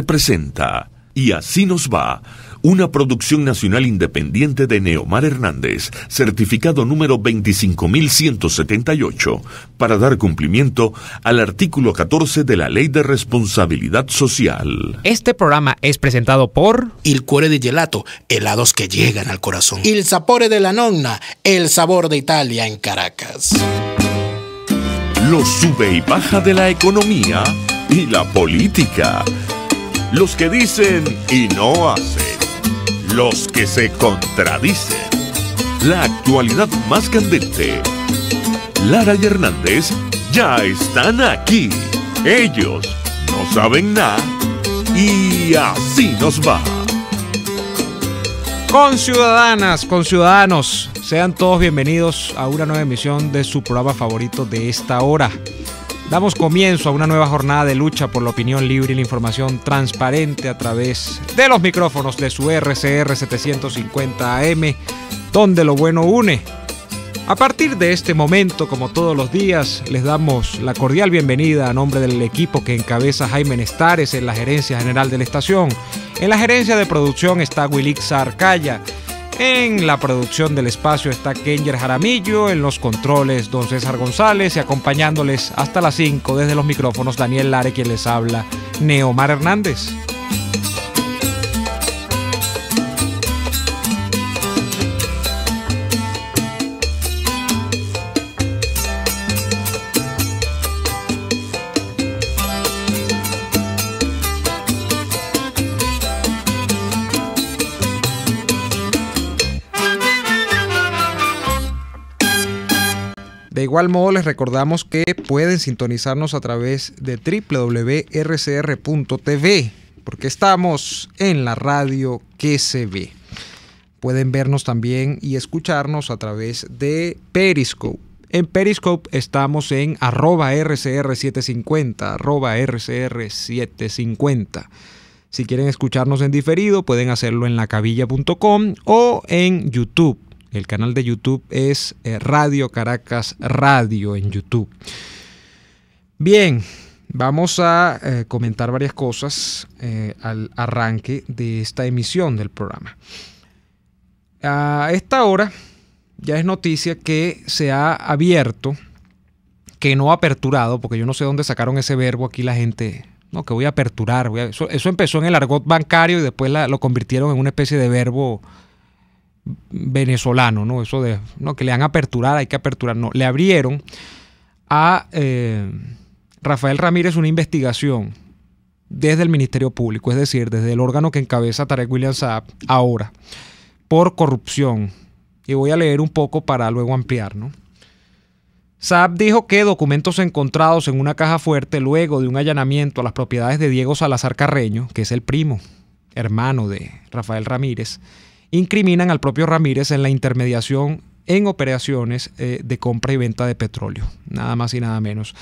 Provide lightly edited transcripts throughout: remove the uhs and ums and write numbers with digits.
Presenta Y así nos va, una producción nacional independiente de Neomar Hernández, certificado número 25178, para dar cumplimiento al artículo 14 de la Ley de Responsabilidad Social. Este programa es presentado por Il Cuore di Gelato, helados que llegan al corazón. Il Sapore della Nonna, el sabor de Italia en Caracas. Los sube y baja de la economía y la política. Los que dicen y no hacen. Los que se contradicen. La actualidad más candente. Lara y Hernández ya están aquí. Ellos no saben nada y así nos va. Conciudadanas, conciudadanos, sean todos bienvenidos a una nueva emisión de su programa favorito de esta hora. Damos comienzo a una nueva jornada de lucha por la opinión libre y la información transparente a través de los micrófonos de su RCR 750 AM, donde lo bueno une. A partir de este momento, como todos los días, les damos la cordial bienvenida a nombre del equipo que encabeza Jaime Nestares en la gerencia general de la estación. En la gerencia de producción está Wilix Arcaya. En la producción del espacio está Kenger Jaramillo, en los controles don César González y acompañándoles hasta las 5 desde los micrófonos Daniel Lare, quien les habla, Neomar Hernández. De igual modo, les recordamos que pueden sintonizarnos a través de www.rcr.tv, porque estamos en la radio que se ve. Pueden vernos también y escucharnos a través de Periscope. En Periscope estamos en @RCR750, @RCR750. Si quieren escucharnos en diferido, pueden hacerlo en lacabilla.com o en YouTube. El canal de YouTube es Radio Caracas Radio en YouTube. Bien, vamos a comentar varias cosas al arranque de esta emisión del programa. A esta hora ya es noticia que se ha abierto, que no aperturado, porque yo no sé dónde sacaron ese verbo aquí la gente, no, que voy a aperturar. Eso empezó en el argot bancario y después lo convirtieron en una especie de verbo venezolano, ¿no? Eso de no, que le han aperturado, hay que aperturar. No, le abrieron a Rafael Ramírez una investigación desde el Ministerio Público, es decir, desde el órgano que encabeza Tarek William Saab ahora, por corrupción. Y voy a leer un poco para luego ampliar, ¿no? Saab dijo que documentos encontrados en una caja fuerte luego de un allanamiento a las propiedades de Diego Salazar Carreño, que es el primo, hermano de Rafael Ramírez, incriminan al propio Ramírez en la intermediación en operaciones de compra y venta de petróleo, nada más y nada menos.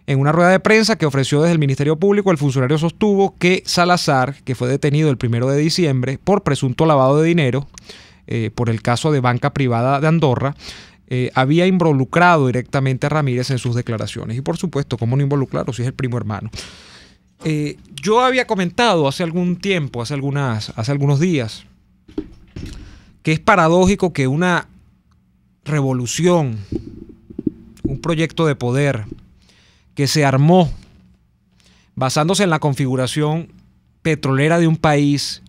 En una rueda de prensa que ofreció desde el Ministerio Público, el funcionario sostuvo que Salazar, que fue detenido el 1 de diciembre por presunto lavado de dinero por el caso de Banca Privada de Andorra, había involucrado directamente a Ramírez en sus declaraciones. Y por supuesto, ¿cómo no involucrarlo si es el primo hermano? Yo había comentado hace algún tiempo, hace algunos días, que es paradójico que una revolución, un proyecto de poder que se armó basándose en la configuración petrolera de un país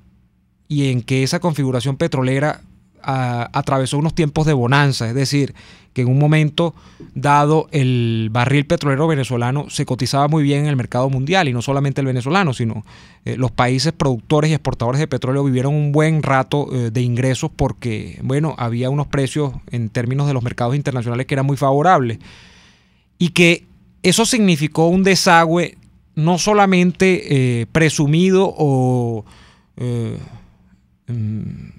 y en que esa configuración petrolera atravesó unos tiempos de bonanza, es decir, que en un momento dado el barril petrolero venezolano se cotizaba muy bien en el mercado mundial, y no solamente el venezolano, sino los países productores y exportadores de petróleo vivieron un buen rato de ingresos porque, bueno, había unos precios en términos de los mercados internacionales que eran muy favorables, y que eso significó un desagüe no solamente presumido o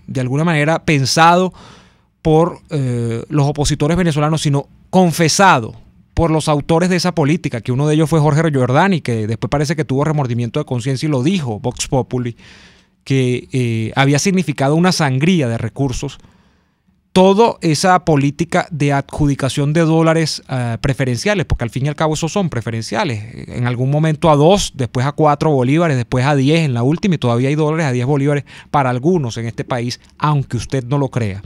de alguna manera pensado por los opositores venezolanos, sino confesado por los autores de esa política, que uno de ellos fue Jorge Giordani, que después parece que tuvo remordimiento de conciencia y lo dijo, Vox Populi, que había significado una sangría de recursos toda esa política de adjudicación de dólares preferenciales, porque al fin y al cabo esos son preferenciales. En algún momento a 2, después a 4 bolívares, después a 10 en la última, y todavía hay dólares a 10 bolívares para algunos en este país, aunque usted no lo crea.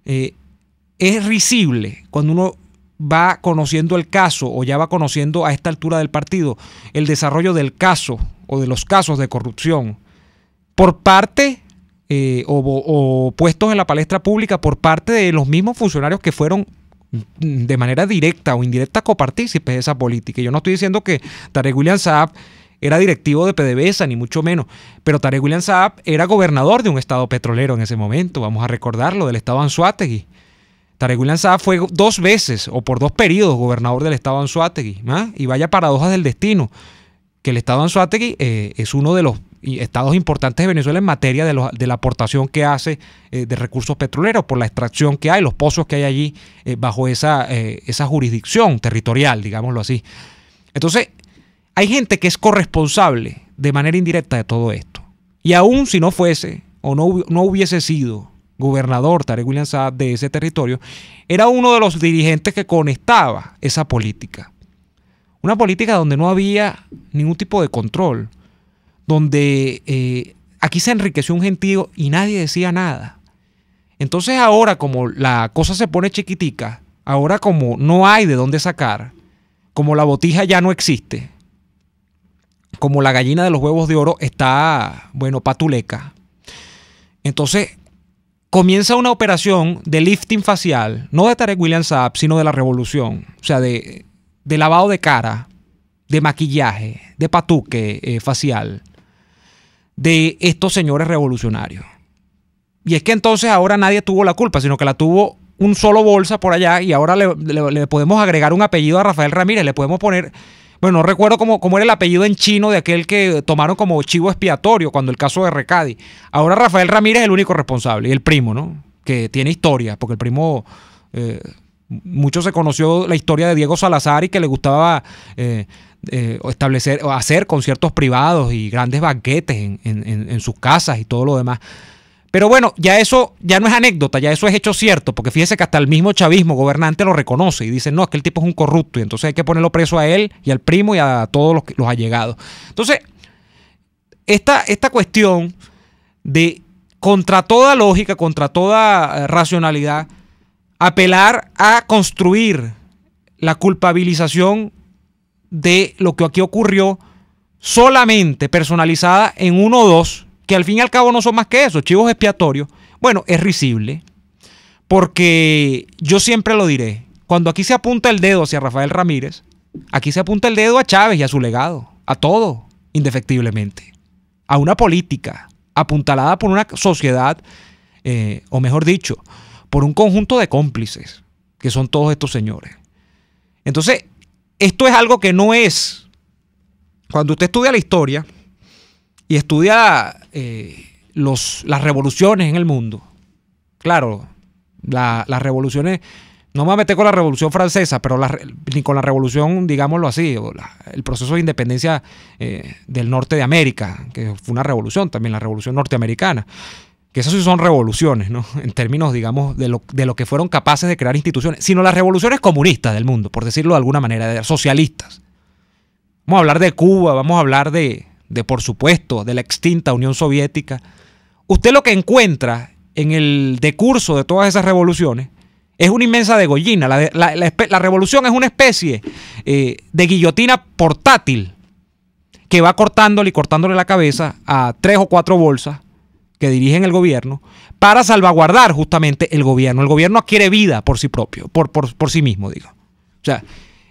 Es risible cuando uno va conociendo el caso, o ya va conociendo a esta altura del partido, el desarrollo del caso o de los casos de corrupción por parte o puestos en la palestra pública por parte de los mismos funcionarios que fueron de manera directa o indirecta copartícipes de esa política. Y yo no estoy diciendo que Tarek William Saab era directivo de PDVSA, ni mucho menos, pero Tarek William Saab era gobernador de un estado petrolero en ese momento, vamos a recordarlo, del estado Anzoátegui. Tarek William Saab fue 2 veces o por 2 periodos gobernador del estado Anzoátegui, y vaya paradojas del destino, que el estado Anzoátegui es uno de los estados importantes de Venezuela en materia de la aportación que hace de recursos petroleros por la extracción que hay, los pozos que hay allí bajo esa jurisdicción territorial, digámoslo así. Entonces, hay gente que es corresponsable de manera indirecta de todo esto. Y aún si no fuese o no hubiese sido gobernador Tarek William Saab de ese territorio, era uno de los dirigentes que conectaba esa política. Una política donde no había ningún tipo de control, donde aquí se enriqueció un gentío y nadie decía nada. Entonces ahora, como la cosa se pone chiquitica, ahora como no hay de dónde sacar, como la botija ya no existe, como la gallina de los huevos de oro está, patuleca, entonces comienza una operación de lifting facial, no de Tarek William Saab, sino de la revolución, o sea, de lavado de cara, de maquillaje, de patuque facial, de estos señores revolucionarios. Y es que entonces ahora nadie tuvo la culpa, sino que la tuvo un solo bolsa por allá, y ahora le podemos agregar un apellido a Rafael Ramírez, le podemos poner, no recuerdo cómo era el apellido en chino de aquel que tomaron como chivo expiatorio cuando el caso de Recadi. Ahora Rafael Ramírez es el único responsable, y el primo, ¿no? Que tiene historia, porque el primo... mucho se conoció la historia de Diego Salazar y que le gustaba establecer o hacer conciertos privados y grandes banquetes en sus casas y todo lo demás. Pero bueno, ya eso ya no es anécdota, ya eso es hecho cierto, porque fíjese que hasta el mismo chavismo gobernante lo reconoce y dice, no, es que el tipo es un corrupto, y entonces hay que ponerlo preso a él y al primo y a todos los allegados. Entonces, esta cuestión de, contra toda lógica, contra toda racionalidad, apelar a construir la culpabilización de lo que aquí ocurrió solamente personalizada en 1 o 2, que al fin y al cabo no son más que eso, chivos expiatorios, es risible, porque yo siempre lo diré, cuando aquí se apunta el dedo hacia Rafael Ramírez, aquí se apunta el dedo a Chávez y a su legado, a todo, indefectiblemente, a una política apuntalada por una sociedad, o mejor dicho, por un conjunto de cómplices, que son todos estos señores. Entonces, esto es algo que no es... Cuando usted estudia la historia y estudia las revoluciones en el mundo, claro, las revoluciones... No me voy a meter con la Revolución Francesa, pero ni con la revolución, digámoslo así, el proceso de independencia del norte de América, que fue una revolución también, la Revolución Norteamericana. Que esas sí son revoluciones, ¿no? En términos, digamos, de lo que fueron capaces de crear instituciones, sino las revoluciones comunistas del mundo, por decirlo de alguna manera, de socialistas. Vamos a hablar de Cuba, vamos a hablar de por supuesto, de la extinta Unión Soviética. Usted lo que encuentra en el decurso de todas esas revoluciones es una inmensa degollina. La revolución es una especie de guillotina portátil que va cortándole y cortándole la cabeza a 3 o 4 bolsas que dirigen el gobierno para salvaguardar justamente el gobierno. El gobierno adquiere vida por sí propio, por sí mismo, digo. O sea,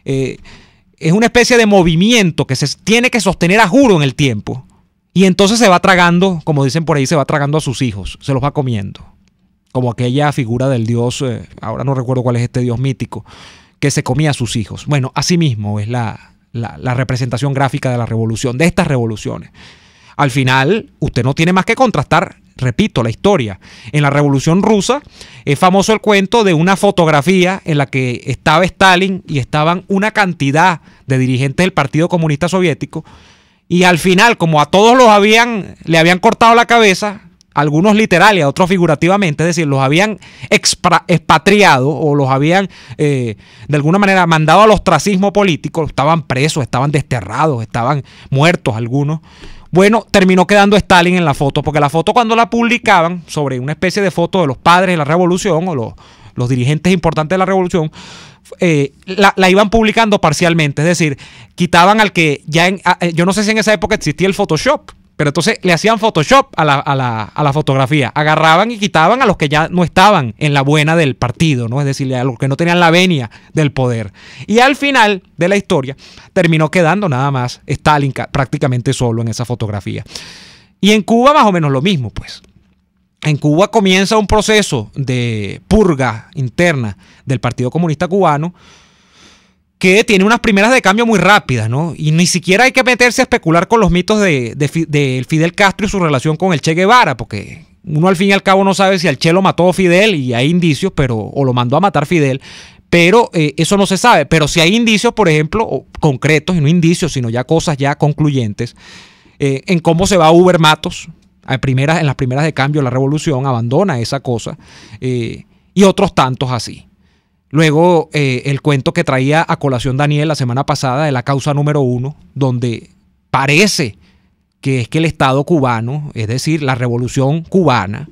es una especie de movimiento que se tiene que sostener a juro en el tiempo, y entonces se va tragando, como dicen por ahí, se va tragando a sus hijos, se los va comiendo. Como aquella figura del dios, ahora no recuerdo cuál es este dios mítico, que se comía a sus hijos. Bueno, así mismo es la representación gráfica de la revolución, de estas revoluciones. Al final, usted no tiene más que contrastar, repito, la historia. En la Revolución Rusa es famoso el cuento de una fotografía en la que estaba Stalin y estaban una cantidad de dirigentes del Partido Comunista Soviético, y al final, como a todos le habían cortado la cabeza, algunos literal y a otros figurativamente, es decir, los habían expatriado o los habían de alguna manera mandado al ostracismo político, estaban presos, estaban desterrados, estaban muertos algunos. Bueno, terminó quedando Stalin en la foto, porque la foto cuando la publicaban sobre una especie de foto de los padres de la revolución o los dirigentes importantes de la revolución, la iban publicando parcialmente, es decir, quitaban al que ya yo no sé si en esa época existía el Photoshop, pero entonces le hacían Photoshop a la fotografía, agarraban y quitaban a los que ya no estaban en la buena del partido, ¿no? Es decir, a los que no tenían la venia del poder. Y al final de la historia terminó quedando nada más Stalin prácticamente solo en esa fotografía. Y en Cuba más o menos lo mismo, pues. En Cuba comienza un proceso de purga interna del Partido Comunista Cubano que tiene unas primeras de cambio muy rápidas, ¿no? Y ni siquiera hay que meterse a especular con los mitos de Fidel Castro y su relación con el Che Guevara, porque uno al fin y al cabo no sabe si al Che lo mató Fidel, y hay indicios, o lo mandó a matar Fidel, pero eso no se sabe. Pero si hay indicios, por ejemplo, concretos, y no indicios, sino ya cosas ya concluyentes, en cómo se va Uber Matos, en las primeras de cambio de la revolución, abandona esa cosa, y otros tantos así. Luego, el cuento que traía a colación Daniel la semana pasada de la causa número 1, donde parece que es que el Estado cubano, es decir, la revolución cubana,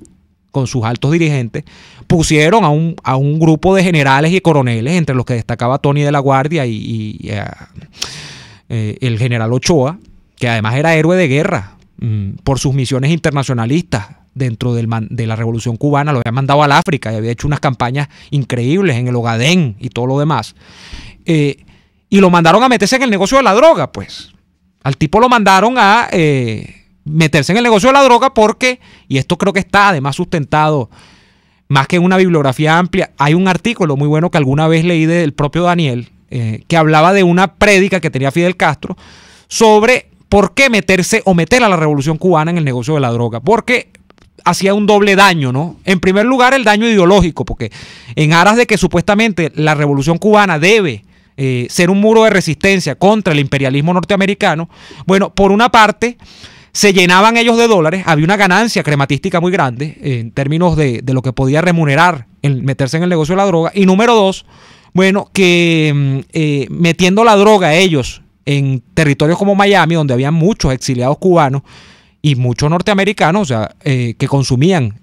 con sus altos dirigentes, pusieron a un grupo de generales y coroneles, entre los que destacaba Tony de la Guardia y el general Ochoa, que además era héroe de guerra por sus misiones internacionalistas dentro de la revolución cubana. Lo había mandado al África y había hecho unas campañas increíbles en el Ogadén y todo lo demás. Y lo mandaron a meterse en el negocio de la droga, pues. Al tipo lo mandaron a meterse en el negocio de la droga porque, y esto creo que está además sustentado más que en una bibliografía amplia, hay un artículo muy bueno que alguna vez leí del propio Daniel, que hablaba de una prédica que tenía Fidel Castro sobre por qué meter a la revolución cubana en el negocio de la droga. Porque hacía un doble daño, ¿no? En primer lugar, el daño ideológico, porque en aras de que supuestamente la revolución cubana debe ser un muro de resistencia contra el imperialismo norteamericano, bueno, por una parte se llenaban ellos de dólares, había una ganancia crematística muy grande en términos de lo que podía remunerar el meterse en el negocio de la droga, y número dos, bueno, que metiendo la droga ellos en territorios como Miami, donde había muchos exiliados cubanos y muchos norteamericanos, o sea, que consumían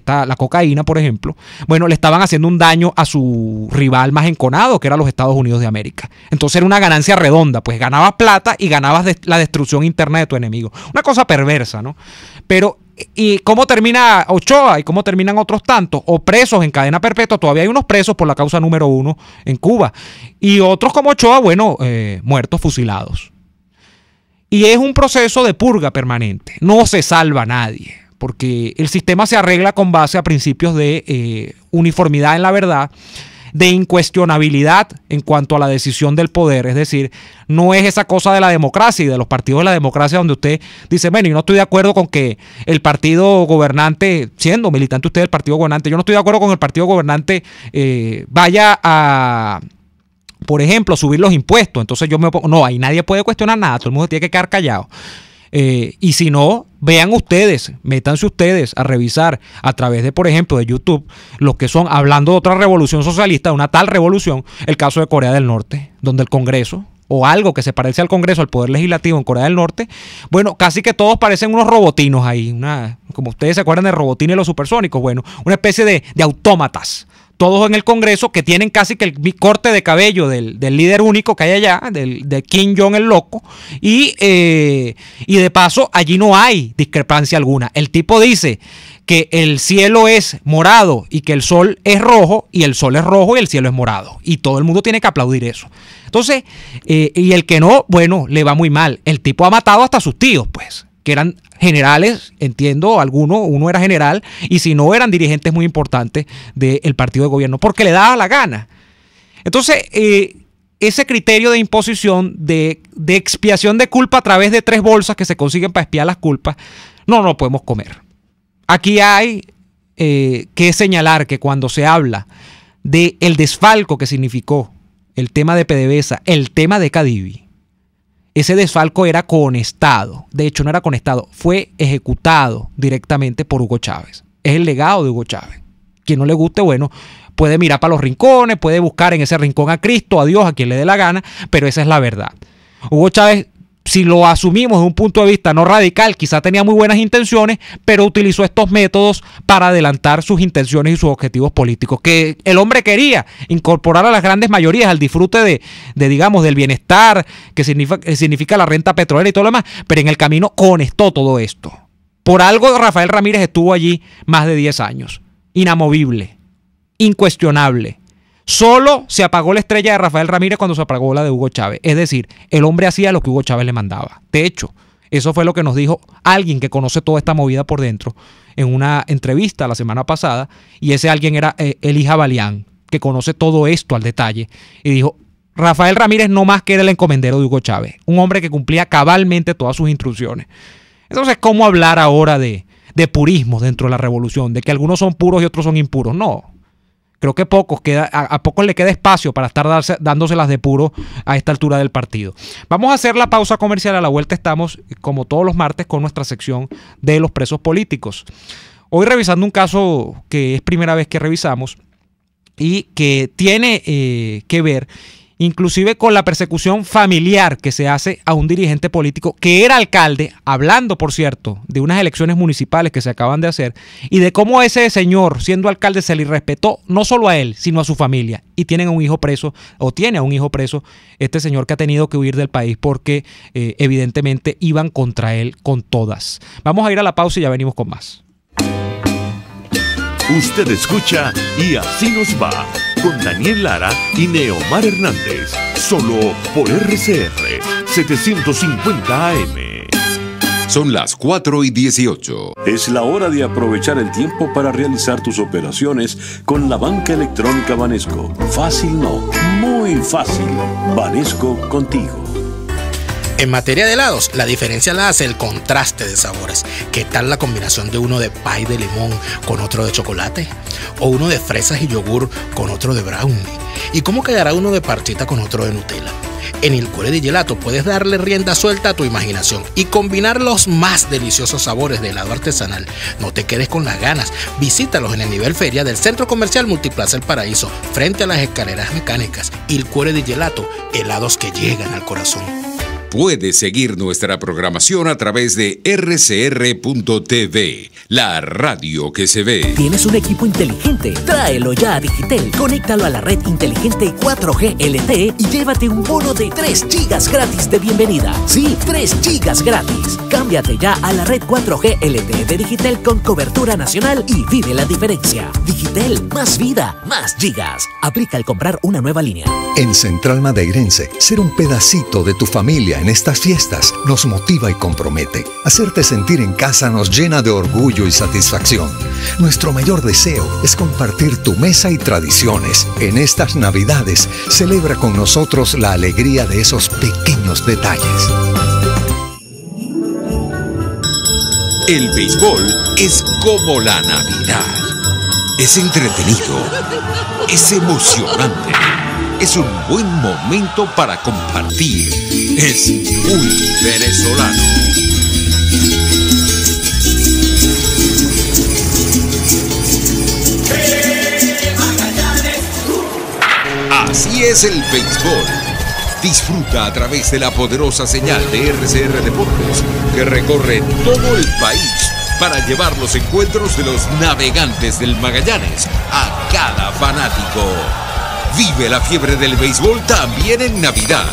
la cocaína, por ejemplo, bueno, le estaban haciendo un daño a su rival más enconado, que eran los Estados Unidos de América. Entonces era una ganancia redonda, pues ganabas plata y ganabas la destrucción interna de tu enemigo. Una cosa perversa, ¿no? Pero, ¿y cómo termina Ochoa y cómo terminan otros tantos? O presos en cadena perpetua. Todavía hay unos presos por la causa número 1 en Cuba. Y otros como Ochoa, bueno, muertos, fusilados. Y es un proceso de purga permanente. No se salva a nadie, porque el sistema se arregla con base a principios de uniformidad en la verdad, de incuestionabilidad en cuanto a la decisión del poder. Es decir, no es esa cosa de la democracia y de los partidos de la democracia donde usted dice, bueno, yo no estoy de acuerdo con que el partido gobernante, siendo militante usted del partido gobernante, yo no estoy de acuerdo con el partido gobernante vaya a, por ejemplo, subir los impuestos. Entonces yo me opongo. No, ahí nadie puede cuestionar nada, todo el mundo tiene que quedar callado. Y si no, vean ustedes, métanse ustedes a revisar a través de, por ejemplo, de YouTube, lo que son, hablando de otra revolución socialista, una tal revolución, el caso de Corea del Norte, donde el Congreso, o algo que se parece al Congreso, al Poder Legislativo en Corea del Norte, bueno, casi que todos parecen unos robotinos ahí, como ustedes se acuerdan de Robotín y los Supersónicos, bueno, una especie de autómatas. Todos en el Congreso que tienen casi que el corte de cabello del líder único que hay allá, de Kim Jong el loco, y de paso allí no hay discrepancia alguna. El tipo dice que el cielo es morado y que el sol es rojo, y el sol es rojo y el cielo es morado, y todo el mundo tiene que aplaudir eso. Entonces, y el que no, bueno, le va muy mal. El tipo ha matado hasta a sus tíos, pues, que eran generales, entiendo, uno era general, y si no, eran dirigentes muy importantes del partido de gobierno, porque le daba la gana. Entonces, ese criterio de imposición, de expiación de culpa a través de 3 bolsas que se consiguen para expiar las culpas, no lo podemos comer. Aquí hay que señalar que cuando se habla del desfalco que significó el tema de PDVSA, el tema de Cadivi, ese desfalco era conestado. De hecho, no era conestado, fue ejecutado directamente por Hugo Chávez. Es el legado de Hugo Chávez. Quien no le guste, bueno, puede mirar para los rincones, puede buscar en ese rincón a Cristo, a Dios, a quien le dé la gana, pero esa es la verdad. Hugo Chávez, si lo asumimos desde un punto de vista no radical, quizá tenía muy buenas intenciones, pero utilizó estos métodos para adelantar sus intenciones y sus objetivos políticos, que el hombre quería incorporar a las grandes mayorías al disfrute de digamos, del bienestar que significa la renta petrolera y todo lo demás, pero en el camino conestó todo esto. Por algo Rafael Ramírez estuvo allí más de 10 años, inamovible, incuestionable. Solo se apagó la estrella de Rafael Ramírez cuando se apagó la de Hugo Chávez. Es decir, el hombre hacía lo que Hugo Chávez le mandaba. De hecho, eso fue lo que nos dijo alguien que conoce toda esta movida por dentro en una entrevista la semana pasada, y ese alguien era Elijah Balián, que conoce todo esto al detalle, y dijo: Rafael Ramírez no más que era el encomendero de Hugo Chávez, un hombre que cumplía cabalmente todas sus instrucciones. Entonces, ¿cómo hablar ahora de purismo dentro de la revolución? De que algunos son puros y otros son impuros. No. Creo que a pocos le queda espacio para estar dándoselas de puro a esta altura del partido. Vamos a hacer la pausa comercial. A la vuelta estamos, como todos los martes, con nuestra sección de los presos políticos. Hoy revisando un caso que es primera vez que revisamos y que tiene que ver inclusive con la persecución familiar que se hace a un dirigente político que era alcalde, hablando, por cierto, de unas elecciones municipales que se acaban de hacer, y de cómo ese señor, siendo alcalde, se le irrespetó no solo a él, sino a su familia, y tiene a un hijo preso, este señor que ha tenido que huir del país porque evidentemente iban contra él con todas. Vamos a ir a la pausa y ya venimos con más. Usted escucha Y Así Nos Va, con Daniel Lara y Neomar Hernández, solo por RCR 750 AM. Son las 4:18. Es la hora de aprovechar el tiempo para realizar tus operaciones con la banca electrónica Banesco. Fácil no, muy fácil. Banesco contigo. En materia de helados, la diferencia la hace el contraste de sabores. ¿Qué tal la combinación de uno de pie de limón con otro de chocolate? ¿O uno de fresas y yogur con otro de brownie? ¿Y cómo quedará uno de parchita con otro de Nutella? En Il Cuore di Gelato puedes darle rienda suelta a tu imaginación y combinar los más deliciosos sabores de helado artesanal. No te quedes con las ganas. Visítalos en el nivel feria del Centro Comercial Multiplaza El Paraíso, frente a las escaleras mecánicas. Il Cuore di Gelato, helados que llegan al corazón. Puedes seguir nuestra programación a través de rcr.tv, la radio que se ve. ¿Tienes un equipo inteligente? Tráelo ya a Digitel. Conéctalo a la red inteligente 4G LTE y llévate un bono de 3 gigas gratis de bienvenida. Sí, 3 gigas gratis. Cámbiate ya a la red 4G LTE de Digitel con cobertura nacional y vive la diferencia. Digitel, más vida, más gigas. Aplica al comprar una nueva línea. En Central Madeirense, ser un pedacito de tu familia en estas fiestas nos motiva y compromete. Hacerte sentir en casa nos llena de orgullo y satisfacción. Nuestro mayor deseo es compartir tu mesa y tradiciones. En estas Navidades, celebra con nosotros la alegría de esos pequeños detalles. El béisbol es como la Navidad. Es entretenido, es emocionante, es un buen momento para compartir, es muy venezolano. Así es el béisbol. Disfruta a través de la poderosa señal de RCR Deportes que recorre todo el país para llevar los encuentros de los navegantes del Magallanes a cada fanático. Vive la fiebre del béisbol también en Navidad.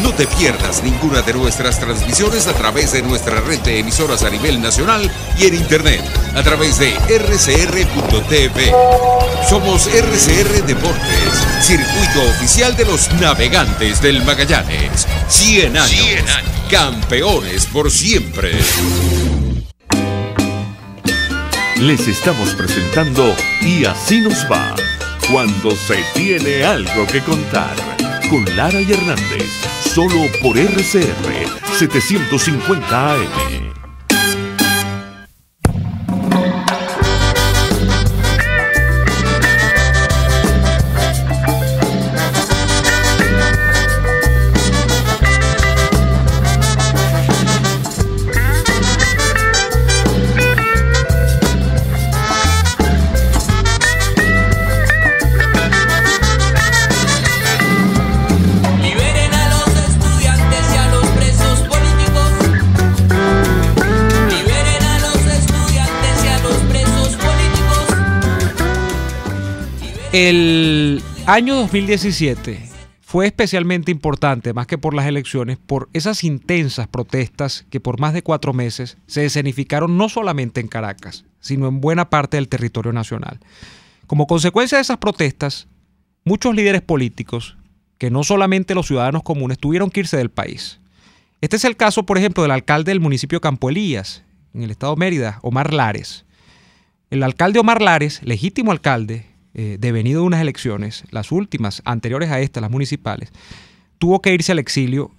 No te pierdas ninguna de nuestras transmisiones a través de nuestra red de emisoras a nivel nacional y en internet a través de rcr.tv. Somos RCR Deportes, circuito oficial de los navegantes del Magallanes. 100 años, campeones por siempre. Les estamos presentando Y Así Nos Va, cuando se tiene algo que contar, con Lara y Hernández, solo por RCR 750 AM. El año 2017 fue especialmente importante, más que por las elecciones, por esas intensas protestas que por más de 4 meses se escenificaron no solamente en Caracas, sino en buena parte del territorio nacional. Como consecuencia de esas protestas, muchos líderes políticos, que no solamente los ciudadanos comunes, tuvieron que irse del país. Este es el caso, por ejemplo, del alcalde del municipio de Campo Elías, en el estado de Mérida, Omar Lares. El alcalde Omar Lares, legítimo alcalde, devenido de unas elecciones, las últimas, anteriores a estas, las municipales, tuvo que irse al exilio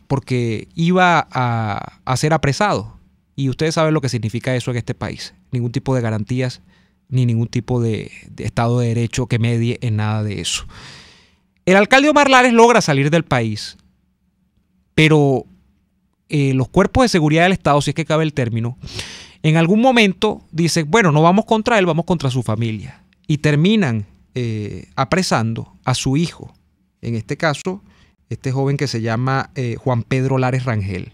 porque iba a ser apresado. Y ustedes saben lo que significa eso en este país. Ningún tipo de garantías, ni ningún tipo de Estado de Derecho que medie en nada de eso. El alcalde Omar Lares logra salir del país, pero los cuerpos de seguridad del Estado, si es que cabe el término, en algún momento dicen, bueno, no vamos contra él, vamos contra su familia. Y terminan apresando a su hijo. En este caso, este joven que se llama Juan Pedro Lares Rangel.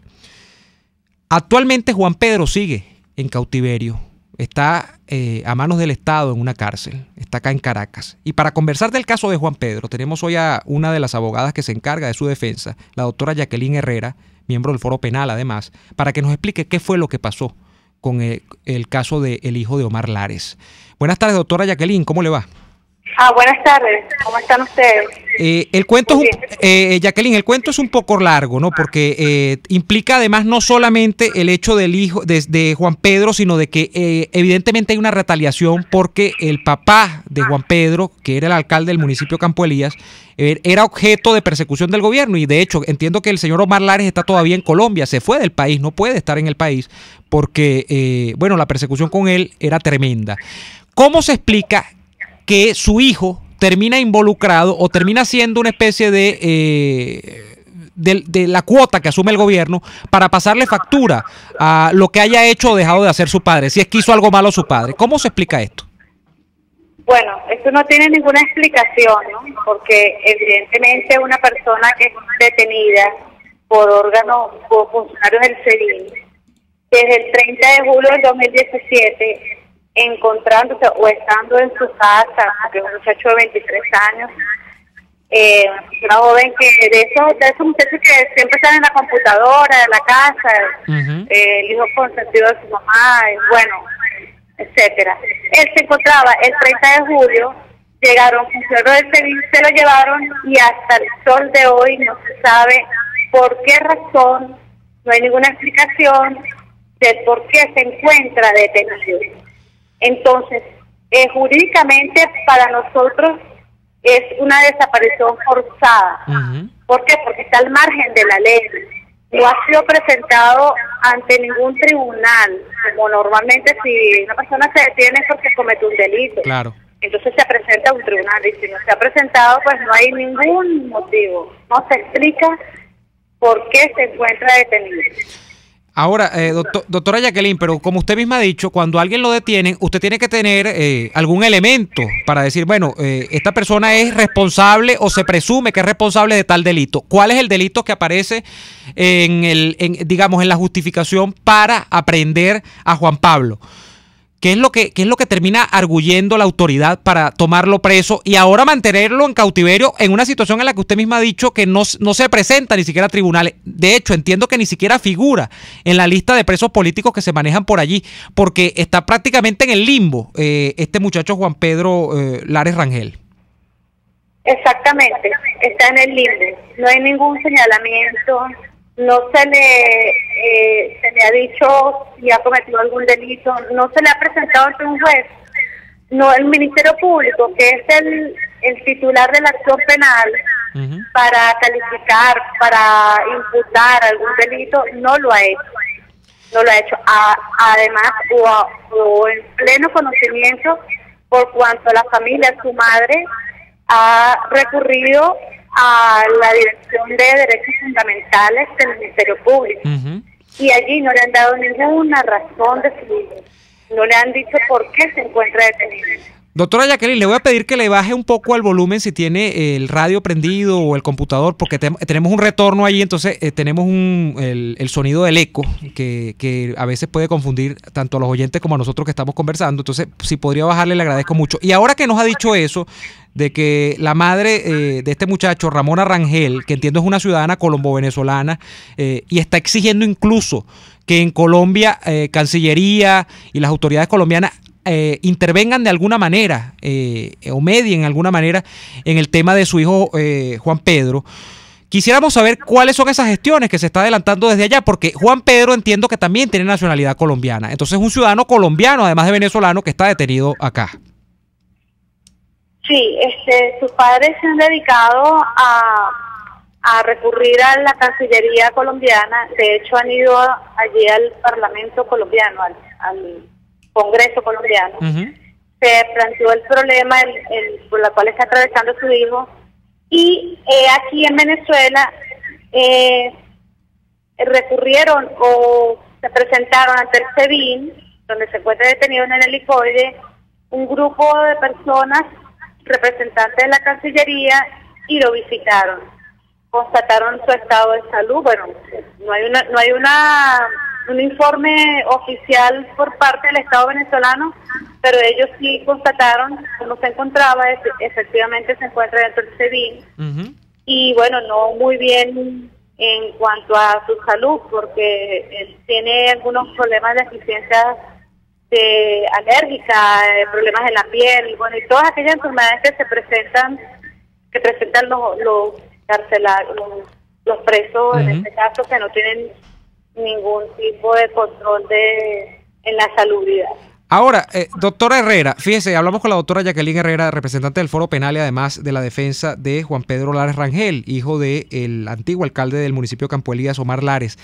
Actualmente Juan Pedro sigue en cautiverio. Está a manos del Estado en una cárcel. Está acá en Caracas. Y para conversar del caso de Juan Pedro, tenemos hoy a una de las abogadas que se encarga de su defensa, la doctora Jacqueline Herrera, miembro del Foro Penal además, para que nos explique qué fue lo que pasó con el caso del hijo de Omar Lares. Buenas tardes, doctora Jacqueline, ¿cómo le va? Buenas tardes, ¿cómo están ustedes? El cuento Jacqueline, el cuento es un poco largo, ¿no? Porque implica además no solamente el hecho del hijo de Juan Pedro, sino de que evidentemente hay una retaliación porque el papá de Juan Pedro, que era el alcalde del municipio de Campo Elías, era objeto de persecución del gobierno y de hecho entiendo que el señor Omar Lares está todavía en Colombia, se fue del país, no puede estar en el país porque, bueno, la persecución con él era tremenda. ¿Cómo se explica que su hijo termina involucrado o termina siendo una especie de la cuota que asume el gobierno para pasarle factura a lo que haya hecho o dejado de hacer su padre, si es que hizo algo malo su padre? ¿Cómo se explica esto? Bueno, esto no tiene ninguna explicación, ¿no? Porque evidentemente una persona que es detenida por órganos o funcionarios del SEBIN, desde el 30 de julio del 2017, encontrándose o estando en su casa, que es un muchacho de 23 años, una joven que de esos muchachos que siempre están en la computadora, en la casa, el hijo consentido de su mamá, bueno, etcétera. Él se encontraba el 30 de julio, llegaron funcionarios del SEBIN, se lo llevaron y hasta el sol de hoy no se sabe por qué razón, no hay ninguna explicación de por qué se encuentra detenido. Entonces, jurídicamente para nosotros es una desaparición forzada. ¿Por qué? Porque está al margen de la ley. No ha sido presentado ante ningún tribunal, como normalmente si una persona se detiene es porque comete un delito. Claro. Entonces se presenta a un tribunal y si no se ha presentado, pues no hay ningún motivo. No se explica por qué se encuentra detenido. Ahora, doctora Jacqueline, pero como usted misma ha dicho, cuando alguien lo detiene, usted tiene que tener algún elemento para decir, bueno, esta persona es responsable o se presume que es responsable de tal delito. ¿Cuál es el delito que aparece digamos, en la justificación para aprehender a Juan Pablo? ¿Qué es lo que termina arguyendo la autoridad para tomarlo preso y ahora mantenerlo en cautiverio en una situación en la que usted misma ha dicho que no se presenta ni siquiera a tribunales? De hecho, entiendo que ni siquiera figura en la lista de presos políticos que se manejan por allí, porque está prácticamente en el limbo este muchacho Juan Pedro Lares Rangel. Exactamente, está en el limbo. No hay ningún señalamiento, no se le ha dicho si ha cometido algún delito, no se le ha presentado ante un juez. No, el Ministerio Público, que es el titular de la acción penal, para calificar, para imputar algún delito, no lo ha hecho. No lo ha hecho. Además, o en pleno conocimiento, por cuanto la familia, su madre, ha recurrido a la Dirección de Derechos Fundamentales del Ministerio Público. Y allí no le han dado ninguna razón de su vida. No le han dicho por qué se encuentra detenido. Doctora Jacqueline, le voy a pedir que le baje un poco al volumen si tiene el radio prendido o el computador, porque tenemos un retorno ahí, entonces tenemos el sonido del eco que a veces puede confundir tanto a los oyentes como a nosotros que estamos conversando. Entonces, si podría bajarle, le agradezco mucho. Y ahora que nos ha dicho eso, de que la madre de este muchacho, Ramona Rangel, que entiendo es una ciudadana colombo-venezolana, y está exigiendo incluso que en Colombia Cancillería y las autoridades colombianas intervengan de alguna manera o medien de alguna manera en el tema de su hijo Juan Pedro. Quisiéramos saber cuáles son esas gestiones que se está adelantando desde allá, porque Juan Pedro entiendo que también tiene nacionalidad colombiana. Entonces es un ciudadano colombiano, además de venezolano, que está detenido acá. Sí, sus padres se han dedicado a recurrir a la Cancillería colombiana. De hecho, han ido allí al Parlamento colombiano, al Congreso colombiano. Se planteó el problema por la cual está atravesando su hijo, y aquí en Venezuela recurrieron o se presentaron ante el SEBIN, donde se encuentra detenido en el helicoide, un grupo de personas representantes de la Cancillería, y lo visitaron. Constataron su estado de salud. Bueno, no hay un informe oficial por parte del Estado venezolano, pero ellos sí constataron cómo se encontraba. Efectivamente se encuentra dentro del SEBIN, y bueno, no muy bien en cuanto a su salud, porque él tiene algunos problemas de deficiencia alérgica, problemas en la piel, bueno, y todas aquellas enfermedades que presentan los carcelarios, los presos, en este caso, que no tienen ningún tipo de control en la salubridad. Ahora, doctora Herrera, fíjese, hablamos con la doctora Jacqueline Herrera, representante del Foro Penal y además de la defensa de Juan Pedro Lares Rangel, hijo del antiguo alcalde del municipio de Campo Elías, Omar Lares.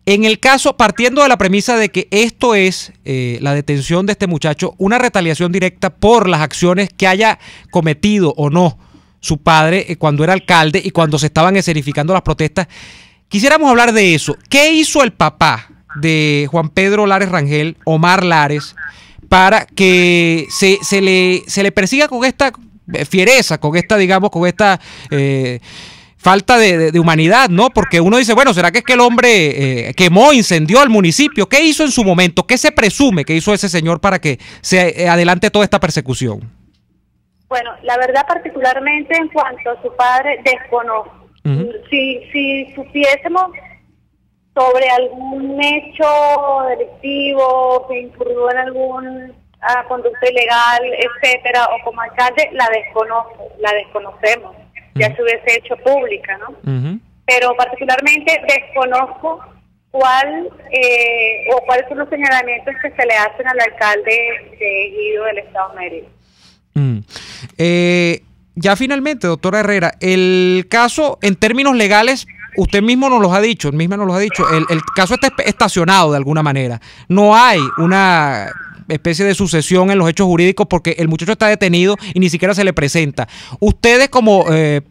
En el caso, partiendo de la premisa de que esto es la detención de este muchacho, una retaliación directa por las acciones que haya cometido o no su padre cuando era alcalde y cuando se estaban escenificando las protestas, quisiéramos hablar de eso. ¿Qué hizo el papá de Juan Pedro Lares Rangel, Omar Lares, para que se le persiga con esta fiereza, con esta, digamos, con esta falta de humanidad, ¿no? Porque uno dice, bueno, ¿será que es que el hombre quemó, incendió el municipio? ¿Qué hizo en su momento? ¿Qué se presume que hizo ese señor para que se adelante toda esta persecución? Bueno, la verdad, particularmente en cuanto a su padre, desconozco. Si supiésemos sobre algún hecho delictivo que incurrió en algún conducta ilegal, etcétera, o como alcalde, la desconocemos. Ya se hubiese hecho pública, ¿no? Pero particularmente desconozco cuáles son los señalamientos que se le hacen al alcalde de Ejido del Estado Mérida. Ya finalmente, doctora Herrera, el caso en términos legales, usted mismo nos lo ha dicho, el caso está estacionado de alguna manera. No hay una especie de sucesión en los hechos jurídicos porque el muchacho está detenido y ni siquiera se le presenta. Ustedes como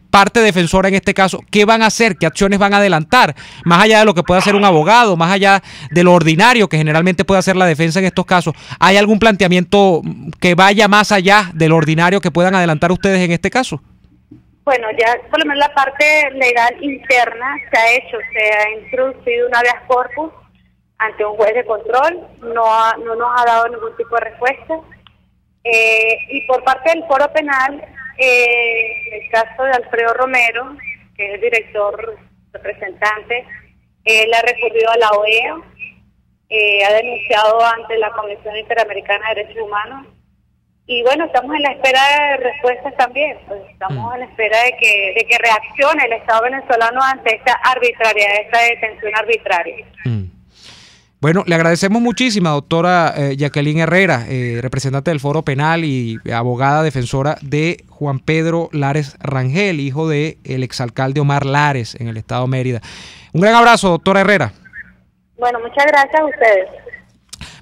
parte defensora en este caso, ¿qué van a hacer? ¿Qué acciones van a adelantar? Más allá de lo que pueda hacer un abogado, más allá de lo ordinario que generalmente puede hacer la defensa en estos casos, ¿hay algún planteamiento que vaya más allá de lo ordinario que puedan adelantar ustedes en este caso? Bueno, ya por lo menos la parte legal interna se ha introducido un habeas corpus ante un juez de control, no nos ha dado ningún tipo de respuesta. Y por parte del Foro Penal, el caso de Alfredo Romero, que es el director representante, él ha recurrido a la OEA, ha denunciado ante la Comisión Interamericana de Derechos Humanos, y bueno, estamos en la espera de respuestas también, pues estamos en la espera de que reaccione el Estado venezolano ante esta arbitrariedad, esta detención arbitraria. Bueno, le agradecemos muchísimo, doctora Jacqueline Herrera, representante del Foro Penal y abogada defensora de Juan Pedro Lares Rangel, hijo del exalcalde Omar Lares en el estado de Mérida. Un gran abrazo, doctora Herrera. Bueno, muchas gracias a ustedes.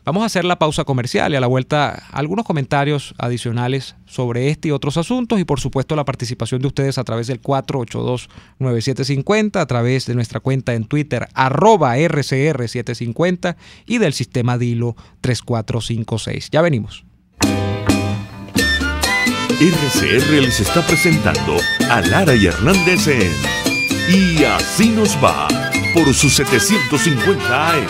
Vamos a hacer la pausa comercial y a la vuelta algunos comentarios adicionales sobre este y otros asuntos y por supuesto la participación de ustedes a través del 482-9750, a través de nuestra cuenta en Twitter @RCR750 y del sistema Dilo 3456. Ya venimos. RCR les está presentando a Lara y Hernández en Y Así Nos Va por sus 750 AM.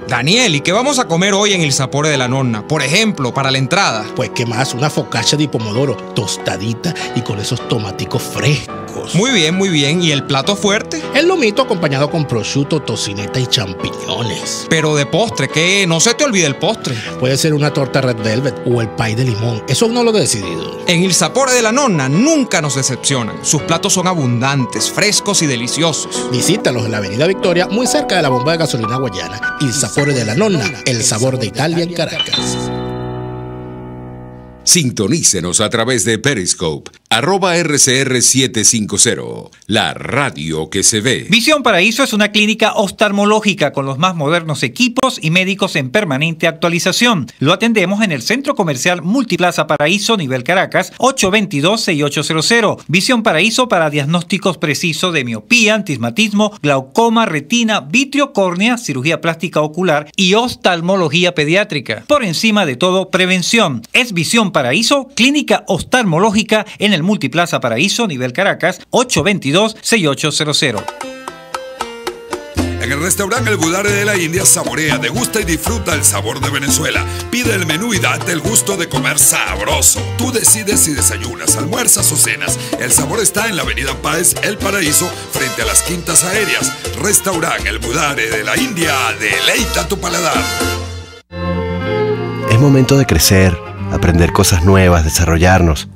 Daniel, ¿y qué vamos a comer hoy en el Sapore de la Nonna? Por ejemplo, para la entrada. Pues qué más, una focaccia de pomodoro tostadita y con esos tomaticos frescos. Muy bien, muy bien. ¿Y el plato fuerte? El lomito acompañado con prosciutto, tocineta y champiñones. Pero de postre, que no se te olvide el postre. Puede ser una torta red velvet o el pie de limón. Eso no lo he decidido. En el Sapore de la Nonna nunca nos decepcionan. Sus platos son abundantes, frescos y deliciosos. Visítalos en la Avenida Victoria, muy cerca de la bomba de gasolina Guayana. El Sapore de la Nonna, el sabor de Italia en Caracas. Sintonícenos a través de Periscope, @RCR750, la radio que se ve. Visión Paraíso es una clínica oftalmológica con los más modernos equipos y médicos en permanente actualización. Lo atendemos en el Centro Comercial Multiplaza Paraíso, nivel Caracas, 822-6800. Visión Paraíso para diagnósticos precisos de miopía, antismatismo, glaucoma, retina, vitrio, córnea, cirugía plástica ocular y oftalmología pediátrica. Por encima de todo, prevención. Es Visión Paraíso, clínica oftalmológica en el Multiplaza Paraíso, nivel Caracas, 822-6800. En el restaurante El Budare de la India, saborea, degusta y disfruta el sabor de Venezuela. Pide el menú y date el gusto de comer sabroso. Tú decides si desayunas, almuerzas o cenas. El sabor está en la Avenida Páez, El Paraíso, frente a las Quintas Aéreas. Restaurante El Budare de la India, deleita tu paladar. Es momento de crecer, aprender cosas nuevas, desarrollarnos.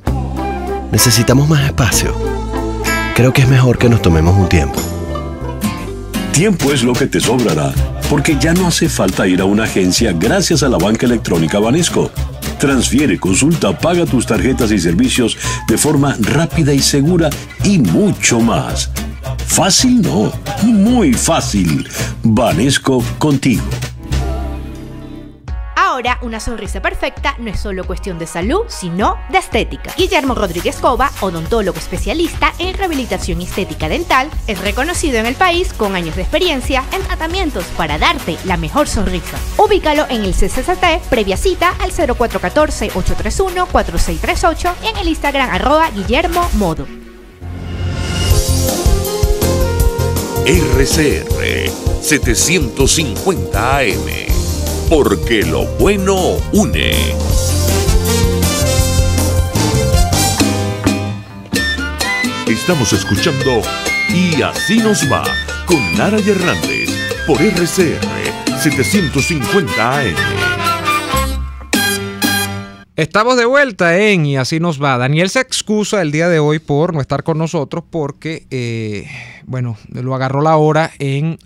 Necesitamos más espacio. Creo que es mejor que nos tomemos un tiempo. Tiempo es lo que te sobrará, porque ya no hace falta ir a una agencia gracias a la banca electrónica Banesco. Transfiere, consulta, paga tus tarjetas y servicios de forma rápida y segura y mucho más. Fácil no, muy fácil. Banesco contigo. Ahora, una sonrisa perfecta no es solo cuestión de salud, sino de estética. Guillermo Rodríguez Cova, odontólogo especialista en rehabilitación estética dental, es reconocido en el país con años de experiencia en tratamientos para darte la mejor sonrisa. Ubícalo en el CCCT, previa cita al 0414-831-4638 y en el Instagram @GuillermoModo. RCR 750 AM. Porque lo bueno une. Estamos escuchando Y Así Nos Va con Lara y Hernández por RCR 750 AM. Estamos de vuelta en Y Así Nos Va. Daniel se excusa el día de hoy por no estar con nosotros porque, lo agarró la hora en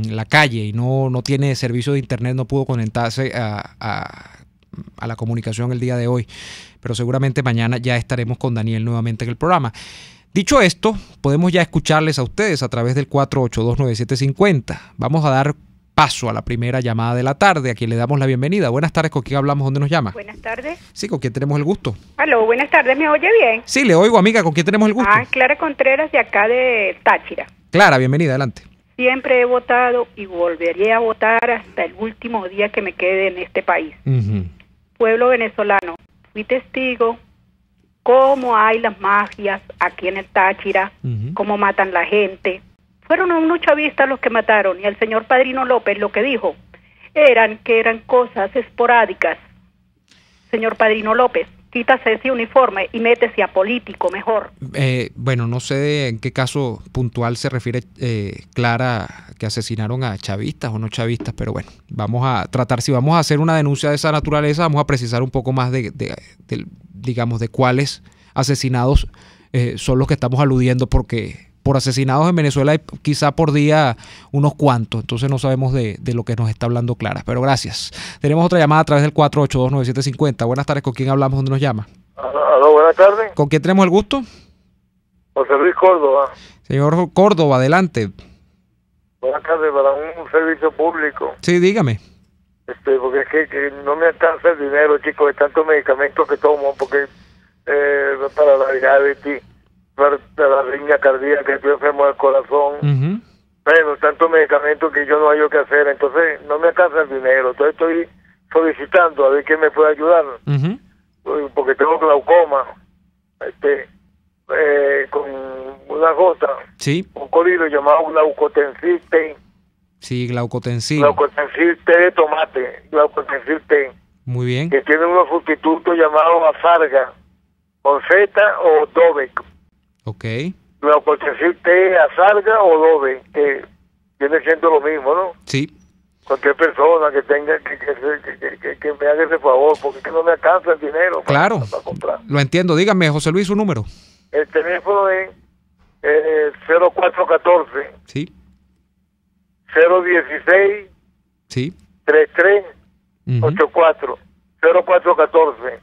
la calle y no tiene servicio de internet, no pudo conectarse a la comunicación el día de hoy. Pero seguramente mañana ya estaremos con Daniel nuevamente en el programa. Dicho esto, podemos ya escucharles a ustedes a través del 482-9750. Vamos a dar paso a la primera llamada de la tarde, a quien le damos la bienvenida. Buenas tardes, ¿con quién hablamos? ¿Dónde nos llama? Buenas tardes. Sí, ¿con quién tenemos el gusto? Aló, buenas tardes, ¿me oye bien? Sí, le oigo, amiga, ¿con quién tenemos el gusto? Clara Contreras, de acá de Táchira. Clara, bienvenida, adelante. Siempre he votado y volveré a votar hasta el último día que me quede en este país. Pueblo venezolano, fui testigo cómo hay las mafias aquí en el Táchira, cómo matan la gente. Fueron unos chavistas los que mataron, y el señor Padrino López lo que dijo eran cosas esporádicas. Señor Padrino López, quítase ese uniforme y métese a político mejor. No sé en qué caso puntual se refiere Clara, que asesinaron a chavistas o no chavistas, pero bueno, vamos a tratar, si vamos a hacer una denuncia de esa naturaleza, vamos a precisar un poco más de cuáles asesinados son los que estamos aludiendo, porque por asesinados en Venezuela hay quizá por día unos cuantos, entonces no sabemos de lo que nos está hablando Clara, pero gracias. Tenemos otra llamada a través del 482-9750. Buenas tardes, ¿con quién hablamos? ¿Dónde nos llama? Aló, buenas tardes. ¿Con quién tenemos el gusto? José Luis Córdoba. Señor Córdoba, adelante. Buenas tardes, para un servicio público. Sí, dígame. Porque es que no me alcanza el dinero, chicos, de tantos medicamentos que tomo, porque para la diabetes, para la arritmia cardíaca, que estoy enfermo del corazón, pero tantos medicamentos que yo no hay qué hacer, entonces no me alcanza el dinero, entonces estoy solicitando a ver quién me puede ayudar. porque tengo glaucoma, con una gota, sí, un colilo llamado Glaucotensil T. Sí, Glaucotensil. Glaucotensil T de tomate, Glaucotensil T. Muy bien. Que tiene unos sustitutos llamados Asarga, con Z o Dovec. Ok. Glaucotensil T, Asarga o Dove, que viene siendo lo mismo, ¿no? Sí. Cualquier persona que tenga que me haga ese favor, porque es que no me alcanza el dinero claro, para comprar. Lo entiendo. Dígame, José Luis, su número. El teléfono es 0414 sí 016 sí 3384 0414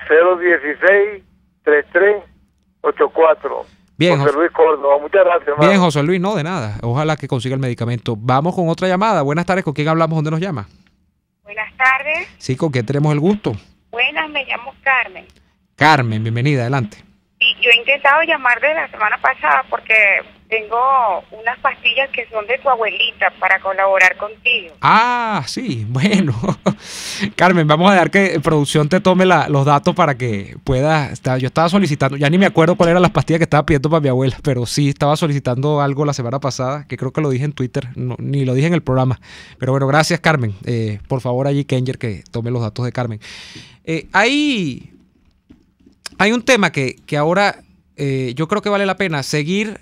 016 3384. Bien, José Luis Córdoba, muchas gracias, hermano. Bien, José Luis, no, de nada. Ojalá que consiga el medicamento. Vamos con otra llamada. Buenas tardes, ¿con quién hablamos? ¿Dónde nos llama? Buenas tardes. Sí, ¿con quién tenemos el gusto? Buenas, me llamo Carmen. Carmen, bienvenida, adelante. Sí, yo he intentado llamar desde la semana pasada porque tengo unas pastillas que son de tu abuelita para colaborar contigo. Ah, sí, bueno. Carmen, vamos a dejar que producción te tome los datos para que pueda. Yo estaba solicitando, ya ni me acuerdo cuáles eran las pastillas que estaba pidiendo para mi abuela, pero sí estaba solicitando algo la semana pasada, que creo que lo dije en Twitter, no, ni lo dije en el programa. Pero bueno, gracias, Carmen. Por favor, allí Kenger, que tome los datos de Carmen. Hay un tema que ahora yo creo que vale la pena seguir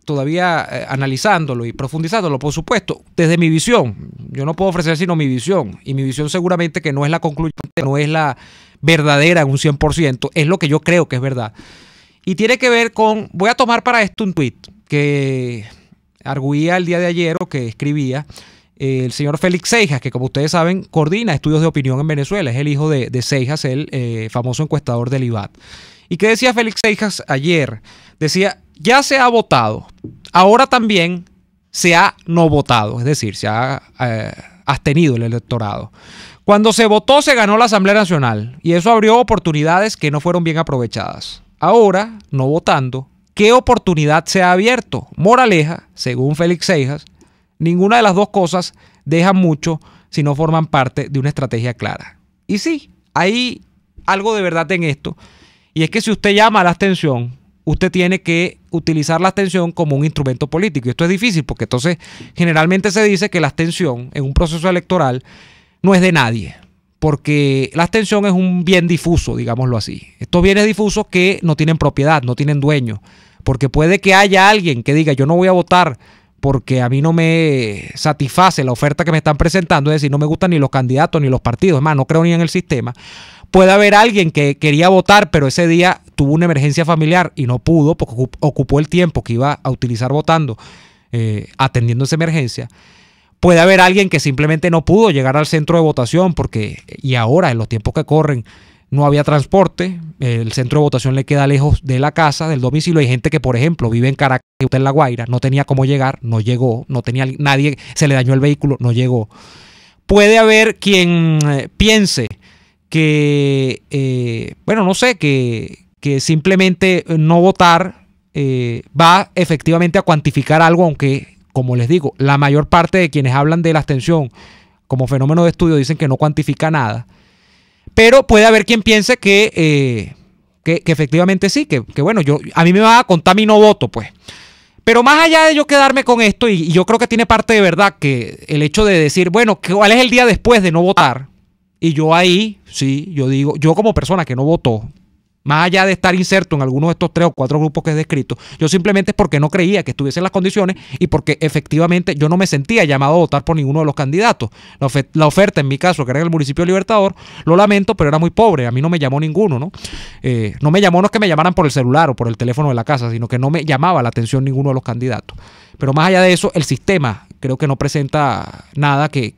todavía analizándolo y profundizándolo, por supuesto, desde mi visión. Yo no puedo ofrecer sino mi visión, y mi visión seguramente que no es la concluyente, no es la verdadera en un 100%, es lo que yo creo que es verdad. Y tiene que ver con, voy a tomar para esto un tuit que arguía el día de ayer o que escribía el señor Félix Seijas, que como ustedes saben coordina estudios de opinión en Venezuela, es el hijo de Seijas, el famoso encuestador del IBAT. ¿Y qué decía Félix Seijas ayer? Decía, ya se ha votado, ahora también se ha no votado, es decir, se ha abstenido el electorado. Cuando se votó se ganó la Asamblea Nacional y eso abrió oportunidades que no fueron bien aprovechadas. Ahora, no votando, ¿qué oportunidad se ha abierto? Moraleja, según Félix Seijas, ninguna de las dos cosas deja mucho si no forman parte de una estrategia clara. Y sí, hay algo de verdad en esto. Y es que si usted llama a la abstención, usted tiene que utilizar la abstención como un instrumento político. Y esto es difícil porque entonces generalmente se dice que la abstención en un proceso electoral no es de nadie. Porque la abstención es un bien difuso, digámoslo así. Estos bienes difusos que no tienen propiedad, no tienen dueño. Porque puede que haya alguien que diga yo no voy a votar porque a mí no me satisface la oferta que me están presentando, es decir, no me gustan ni los candidatos ni los partidos, es más, no creo ni en el sistema. Puede haber alguien que quería votar, pero ese día tuvo una emergencia familiar y no pudo porque ocupó el tiempo que iba a utilizar votando, atendiendo esa emergencia. Puede haber alguien que simplemente no pudo llegar al centro de votación porque, y ahora en los tiempos que corren, no había transporte, el centro de votación le queda lejos de la casa, del domicilio. Hay gente que, por ejemplo, vive en Caracas y está en La Guaira, no tenía cómo llegar, no llegó, no tenía nadie, se le dañó el vehículo, no llegó. Puede haber quien piense que, bueno, no sé, que simplemente no votar va efectivamente a cuantificar algo, aunque, como les digo, la mayor parte de quienes hablan de la abstención como fenómeno de estudio dicen que no cuantifica nada. Pero puede haber quien piense que efectivamente sí, que bueno, a mí me va a contar mi no voto, pues. Pero más allá de yo quedarme con esto, y yo creo que tiene parte de verdad, que el hecho de decir, bueno, ¿cuál es el día después de no votar? Y yo ahí, sí, yo digo, yo como persona que no votó, más allá de estar inserto en alguno de estos 3 o 4 grupos que he descrito, yo simplemente es porque no creía que estuviesen las condiciones y porque efectivamente yo no me sentía llamado a votar por ninguno de los candidatos. La oferta en mi caso, que era en el municipio de Libertador, lo lamento, pero era muy pobre, a mí no me llamó ninguno, ¿no? No me llamó, no es que me llamaran por el celular o por el teléfono de la casa, sino que no me llamaba la atención ninguno de los candidatos. Pero más allá de eso, el sistema creo que no presenta nada que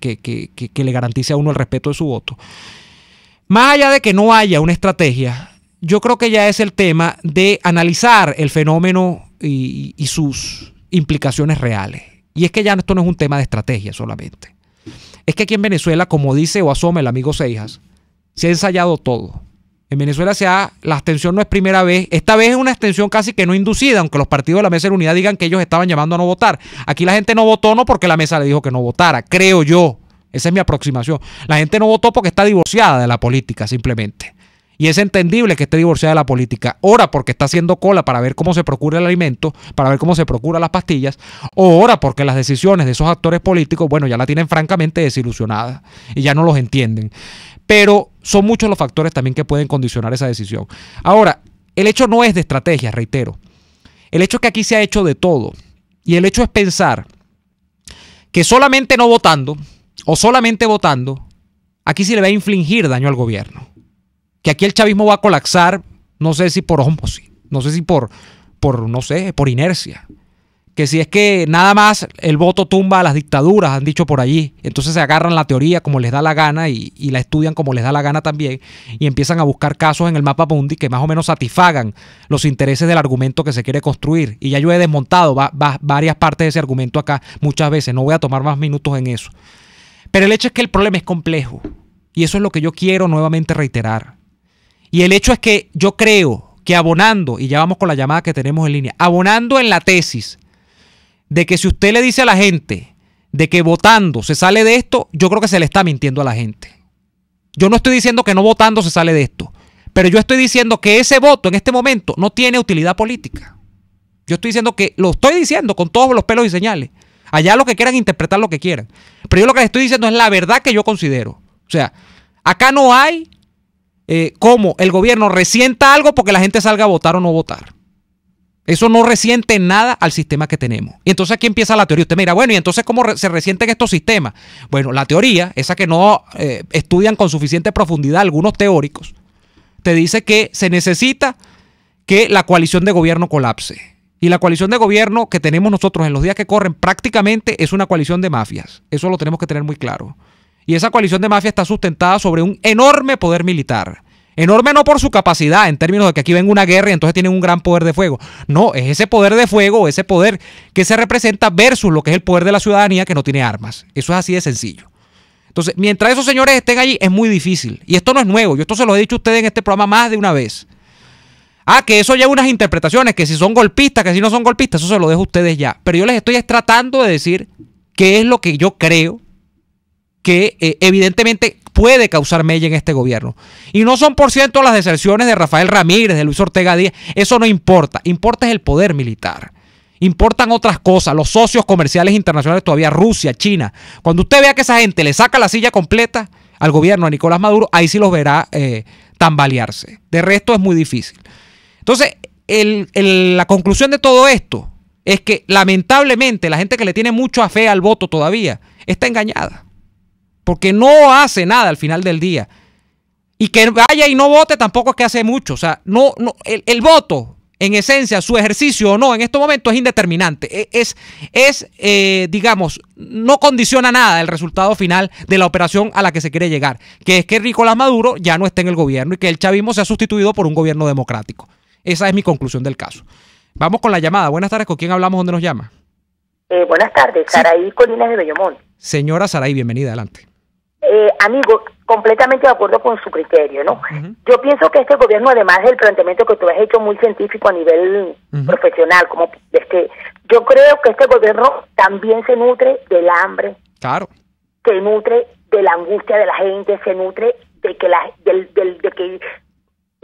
le garantice a uno el respeto de su voto. Más allá de que no haya una estrategia, yo creo que ya es el tema de analizar el fenómeno y sus implicaciones reales. Y es que ya esto no es un tema de estrategia solamente. Es que aquí en Venezuela, como dice o asoma el amigo Seijas, se ha ensayado todo. En Venezuela la abstención no es primera vez. Esta vez es una abstención casi que no inducida, aunque los partidos de la Mesa de la Unidad digan que ellos estaban llamando a no votar. Aquí la gente no votó no porque la mesa le dijo que no votara, creo yo. Esa es mi aproximación. La gente no votó porque está divorciada de la política, simplemente. Y es entendible que esté divorciada de la política. Ora porque está haciendo cola para ver cómo se procura el alimento, para ver cómo se procura las pastillas, o ora porque las decisiones de esos actores políticos, bueno, ya la tienen francamente desilusionada y ya no los entienden. Pero son muchos los factores también que pueden condicionar esa decisión. Ahora, el hecho no es de estrategia, reitero. El hecho es que aquí se ha hecho de todo. Y el hecho es pensar que solamente no votando o solamente votando, aquí se le va a infligir daño al gobierno. Que aquí el chavismo va a colapsar, no sé si por ósmosis, no sé si por inercia. Que si es que nada más el voto tumba a las dictaduras, han dicho por allí. Entonces se agarran la teoría como les da la gana y la estudian como les da la gana también. Y empiezan a buscar casos en el mapa mundi que más o menos satisfagan los intereses del argumento que se quiere construir. Y ya yo he desmontado varias partes de ese argumento acá muchas veces. No voy a tomar más minutos en eso. Pero el hecho es que el problema es complejo. Y eso es lo que yo quiero nuevamente reiterar. Y el hecho es que yo creo que abonando, y ya vamos con la llamada que tenemos en línea, abonando en la tesis de que si usted le dice a la gente de que votando se sale de esto, yo creo que se le está mintiendo a la gente. Yo no estoy diciendo que no votando se sale de esto, pero yo estoy diciendo que ese voto en este momento no tiene utilidad política. Yo estoy diciendo que, lo estoy diciendo con todos los pelos y señales. Allá lo que quieran interpretar lo que quieran. Pero yo lo que les estoy diciendo es la verdad que yo considero. O sea, acá no hay cómo el gobierno resienta algo porque la gente salga a votar o no votar. Eso no resiente nada al sistema que tenemos. Y entonces aquí empieza la teoría. Usted me dirá, bueno, ¿y entonces cómo se resienten estos sistemas? Bueno, la teoría, esa que no estudian con suficiente profundidad algunos teóricos, te dice que se necesita que la coalición de gobierno colapse. Y la coalición de gobierno que tenemos nosotros en los días que corren prácticamente es una coalición de mafias. Eso lo tenemos que tener muy claro. Y esa coalición de mafias está sustentada sobre un enorme poder militar. Enorme no por su capacidad, en términos de que aquí venga una guerra y entonces tienen un gran poder de fuego. No, es ese poder de fuego, ese poder que se representa versus lo que es el poder de la ciudadanía que no tiene armas. Eso es así de sencillo. Entonces, mientras esos señores estén allí, es muy difícil. Y esto no es nuevo. Yo esto se lo he dicho a ustedes en este programa más de una vez. Que eso lleva unas interpretaciones, que si son golpistas, que si no son golpistas, eso se lo dejo a ustedes ya. Pero yo les estoy tratando de decir qué es lo que yo creo que evidentemente puede causar mella en este gobierno. Y no son por ciento las deserciones de Rafael Ramírez, de Luis Ortega Díaz. Eso no importa. Importa es el poder militar. Importan otras cosas. Los socios comerciales internacionales todavía, Rusia, China. Cuando usted vea que esa gente le saca la silla completa al gobierno, a Nicolás Maduro, ahí sí los verá tambalearse. De resto es muy difícil. Entonces, la conclusión de todo esto es que lamentablemente la gente que le tiene mucha fe al voto todavía está engañada. Porque no hace nada al final del día. Y que vaya y no vote tampoco es que hace mucho. O sea, el voto, en esencia, su ejercicio o no, en estos momentos es indeterminante. Digamos, no condiciona nada el resultado final de la operación a la que se quiere llegar. Que es que Nicolás Maduro ya no esté en el gobierno y que el chavismo sea sustituido por un gobierno democrático. Esa es mi conclusión del caso. Vamos con la llamada. Buenas tardes. ¿Con quién hablamos? ¿Dónde nos llama? Buenas tardes. Saraí Colinas de Bellomonte. Señora Saraí, bienvenida. Adelante. Amigo, completamente de acuerdo con su criterio, ¿no? Yo pienso que este gobierno, además del planteamiento que tú has hecho muy científico a nivel profesional, como yo creo que este gobierno también se nutre del hambre, claro, se nutre de la angustia de la gente, se nutre de que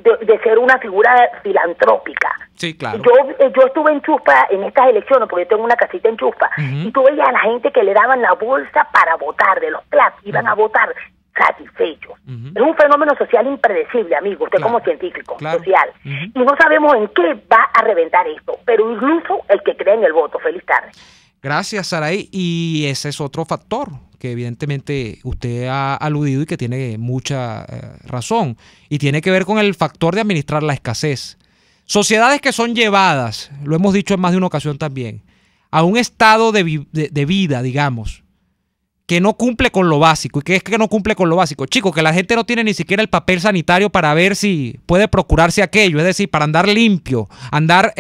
de ser una figura filantrópica. Sí, claro. Yo estuve en Chuspa en estas elecciones, porque yo tengo una casita en Chuspa, y tú veías a la gente que le daban la bolsa para votar, de los platos, iban a votar satisfechos. Es un fenómeno social impredecible, amigo, usted como científico social. Y no sabemos en qué va a reventar esto, pero incluso el que cree en el voto. Feliz tarde. Gracias, Saraí. Y ese es otro factor que evidentemente usted ha aludido y que tiene mucha razón. Y tiene que ver con el factor de administrar la escasez. Sociedades que son llevadas, lo hemos dicho en más de una ocasión también, a un estado de vida, digamos, que no cumple con lo básico. ¿Y qué es que no cumple con lo básico? Chicos, que la gente no tiene ni siquiera el papel sanitario para ver si puede procurarse aquello. Es decir, para andar limpio, andar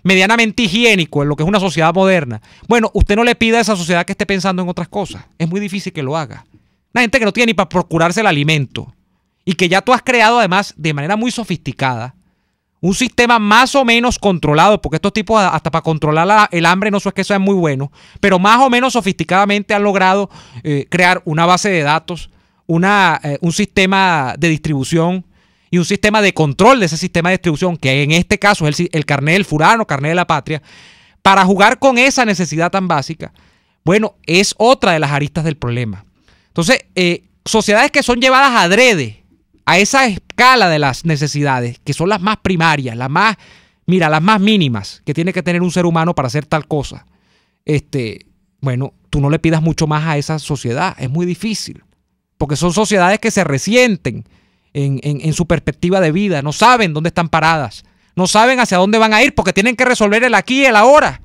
medianamente higiénico en lo que es una sociedad moderna. Bueno, usted no le pida a esa sociedad que esté pensando en otras cosas. Es muy difícil que lo haga. Una gente que no tiene ni para procurarse el alimento y que ya tú has creado además de manera muy sofisticada un sistema más o menos controlado, porque estos tipos hasta para controlar el hambre no es que sean muy buenos, pero más o menos sofisticadamente han logrado crear una base de datos, un sistema de distribución y un sistema de control de ese sistema de distribución, que en este caso es el carnet del furano, carnet de la patria, para jugar con esa necesidad tan básica. Bueno, es otra de las aristas del problema. Entonces, sociedades que son llevadas adrede a esa escala de las necesidades, que son las más primarias, las más mínimas que tiene que tener un ser humano para hacer tal cosa. Bueno, tú no le pidas mucho más a esa sociedad, es muy difícil, porque son sociedades que se resienten en su perspectiva de vida, no saben dónde están paradas, no saben hacia dónde van a ir, porque tienen que resolver el aquí y el ahora.